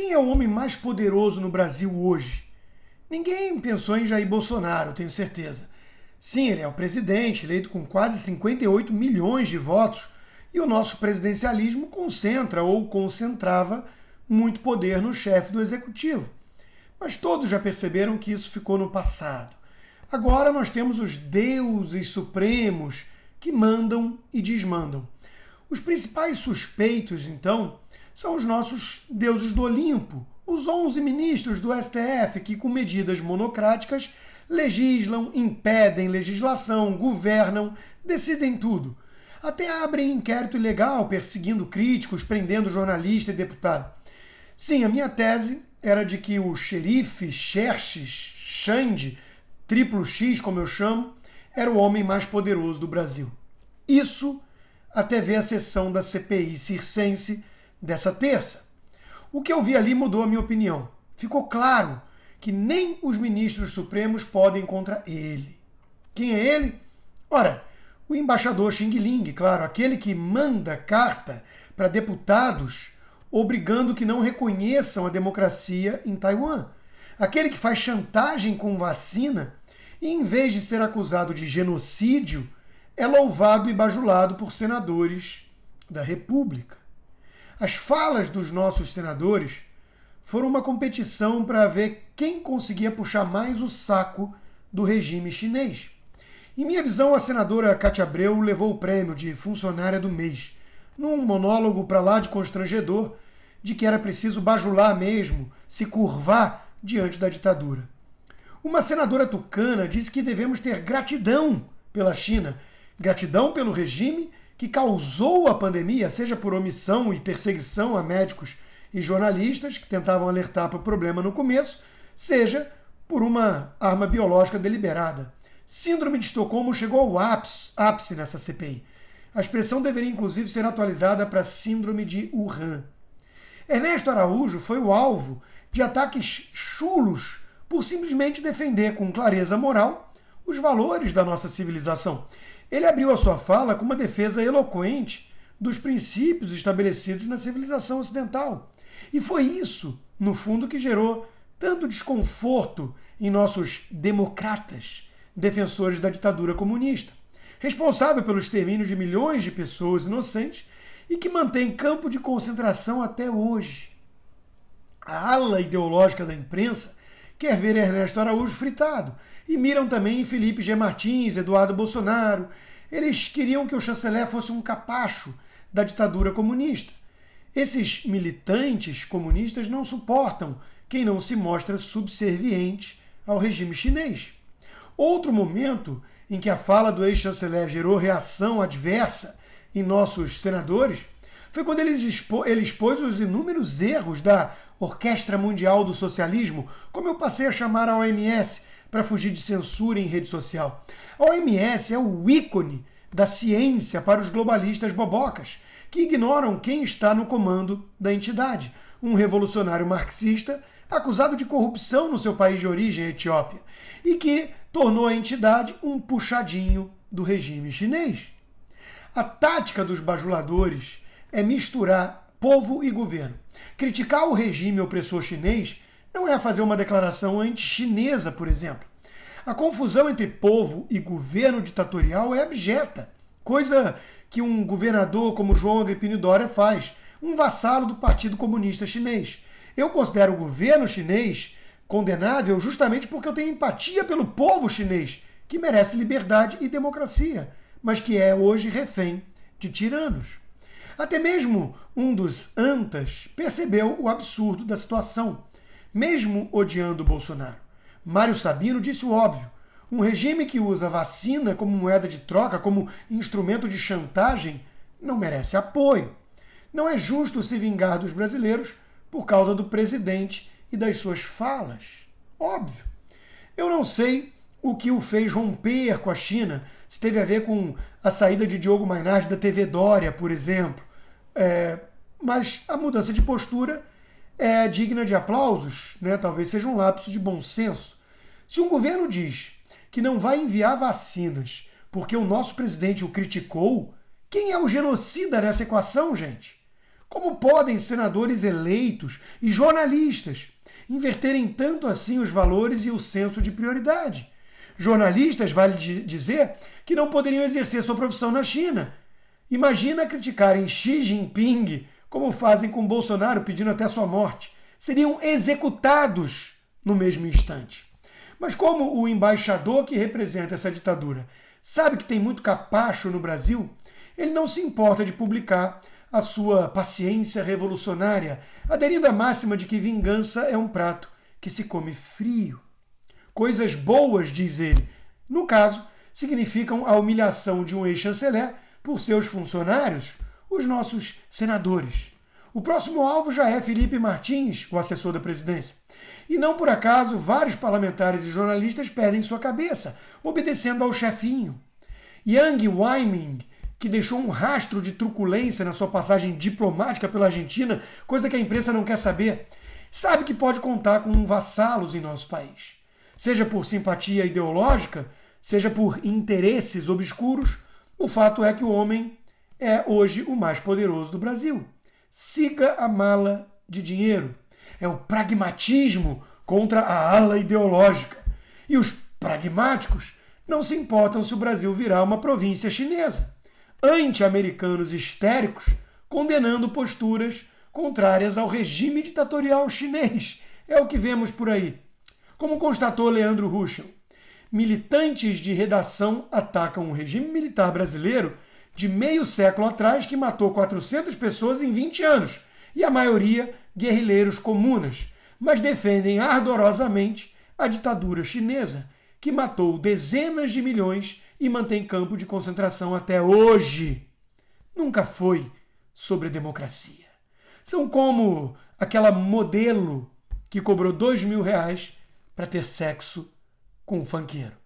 Quem é o homem mais poderoso no Brasil hoje? Ninguém pensou em Jair Bolsonaro, tenho certeza. Sim, ele é o presidente, eleito com quase 58 milhões de votos, e o nosso presidencialismo concentra ou concentrava muito poder no chefe do executivo. Mas todos já perceberam que isso ficou no passado. Agora nós temos os deuses supremos que mandam e desmandam. Os principais suspeitos, então, são os nossos deuses do Olimpo, os 11 ministros do STF que, com medidas monocráticas, legislam, impedem legislação, governam, decidem tudo. Até abrem inquérito ilegal, perseguindo críticos, prendendo jornalista e deputado. Sim, a minha tese era de que o xerife Xerxes, Xande, triplo X, como eu chamo, era o homem mais poderoso do Brasil. Isso até ver a sessão da CPI circense dessa terça. O que eu vi ali mudou a minha opinião. Ficou claro que nem os ministros supremos podem contra ele. Quem é ele? Ora, o embaixador Xing Ling, claro, aquele que manda carta para deputados obrigando que não reconheçam a democracia em Taiwan. Aquele que faz chantagem com vacina e, em vez de ser acusado de genocídio, é louvado e bajulado por senadores da República. As falas dos nossos senadores foram uma competição para ver quem conseguia puxar mais o saco do regime chinês. Em minha visão, a senadora Cátia Abreu levou o prêmio de funcionária do mês, num monólogo para lá de constrangedor, de que era preciso bajular mesmo, se curvar diante da ditadura. Uma senadora tucana disse que devemos ter gratidão pela China, gratidão pelo regime que causou a pandemia, seja por omissão e perseguição a médicos e jornalistas que tentavam alertar para o problema no começo, seja por uma arma biológica deliberada. Síndrome de Estocolmo chegou ao ápice nessa CPI. A expressão deveria inclusive ser atualizada para síndrome de Wuhan. Ernesto Araújo foi o alvo de ataques chulos por simplesmente defender com clareza moral os valores da nossa civilização. Ele abriu a sua fala com uma defesa eloquente dos princípios estabelecidos na civilização ocidental. E foi isso, no fundo, que gerou tanto desconforto em nossos democratas, defensores da ditadura comunista, responsável pelo extermínio de milhões de pessoas inocentes e que mantém campo de concentração até hoje. A ala ideológica da imprensa quer ver Ernesto Araújo fritado e miram também em Felipe G. Martins, Eduardo Bolsonaro. Eles queriam que o chanceler fosse um capacho da ditadura comunista. Esses militantes comunistas não suportam quem não se mostra subserviente ao regime chinês. Outro momento em que a fala do ex-chanceler gerou reação adversa em nossos senadores foi quando ele expôs os inúmeros erros da Orquestra Mundial do Socialismo, como eu passei a chamar a OMS, para fugir de censura em rede social. A OMS é o ícone da ciência para os globalistas bobocas, que ignoram quem está no comando da entidade, um revolucionário marxista acusado de corrupção no seu país de origem, a Etiópia, e que tornou a entidade um puxadinho do regime chinês. A tática dos bajuladores é misturar povo e governo. Criticar o regime opressor chinês não é fazer uma declaração anti-chinesa, por exemplo. A confusão entre povo e governo ditatorial é abjeta, coisa que um governador como João Agripino Dória faz, um vassalo do Partido Comunista Chinês. Eu considero o governo chinês condenável justamente porque eu tenho empatia pelo povo chinês, que merece liberdade e democracia, mas que é hoje refém de tiranos. Até mesmo um dos antas percebeu o absurdo da situação, mesmo odiando Bolsonaro. Mário Sabino disse o óbvio: um regime que usa vacina como moeda de troca, como instrumento de chantagem, não merece apoio. Não é justo se vingar dos brasileiros por causa do presidente e das suas falas. Óbvio. Eu não sei o que o fez romper com a China, se teve a ver com a saída de Diogo Mainardi da TV Dória, por exemplo. Mas a mudança de postura é digna de aplausos, né? Talvez seja um lapso de bom senso. Se um governo diz que não vai enviar vacinas porque o nosso presidente o criticou, quem é o genocida nessa equação, gente? Como podem senadores eleitos e jornalistas inverterem tanto assim os valores e o senso de prioridade? Jornalistas, vale dizer, que não poderiam exercer sua profissão na China. Imagina criticarem Xi Jinping como fazem com Bolsonaro, pedindo até sua morte. Seriam executados no mesmo instante. Mas como o embaixador que representa essa ditadura sabe que tem muito capacho no Brasil, ele não se importa de publicar a sua paciência revolucionária, aderindo à máxima de que vingança é um prato que se come frio. Coisas boas, diz ele, no caso, significam a humilhação de um ex-chanceler por seus funcionários, os nossos senadores. O próximo alvo já é Felipe Martins, o assessor da presidência. E não por acaso, vários parlamentares e jornalistas perdem sua cabeça, obedecendo ao chefinho. Yang Weiming, que deixou um rastro de truculência na sua passagem diplomática pela Argentina, coisa que a imprensa não quer saber, sabe que pode contar com vassalos em nosso país. Seja por simpatia ideológica, seja por interesses obscuros, o fato é que o homem é hoje o mais poderoso do Brasil. Siga a mala de dinheiro. É o pragmatismo contra a ala ideológica. E os pragmáticos não se importam se o Brasil virar uma província chinesa. Anti-americanos histéricos condenando posturas contrárias ao regime ditatorial chinês. É o que vemos por aí. Como constatou Leandro Ruschel, militantes de redação atacam o regime militar brasileiro de meio século atrás que matou 400 pessoas em 20 anos, e a maioria guerrilheiros comunas, mas defendem ardorosamente a ditadura chinesa, que matou dezenas de milhões e mantém campo de concentração até hoje. Nunca foi sobre democracia. São como aquela modelo que cobrou R$2.000 para ter sexo com um funkeiro.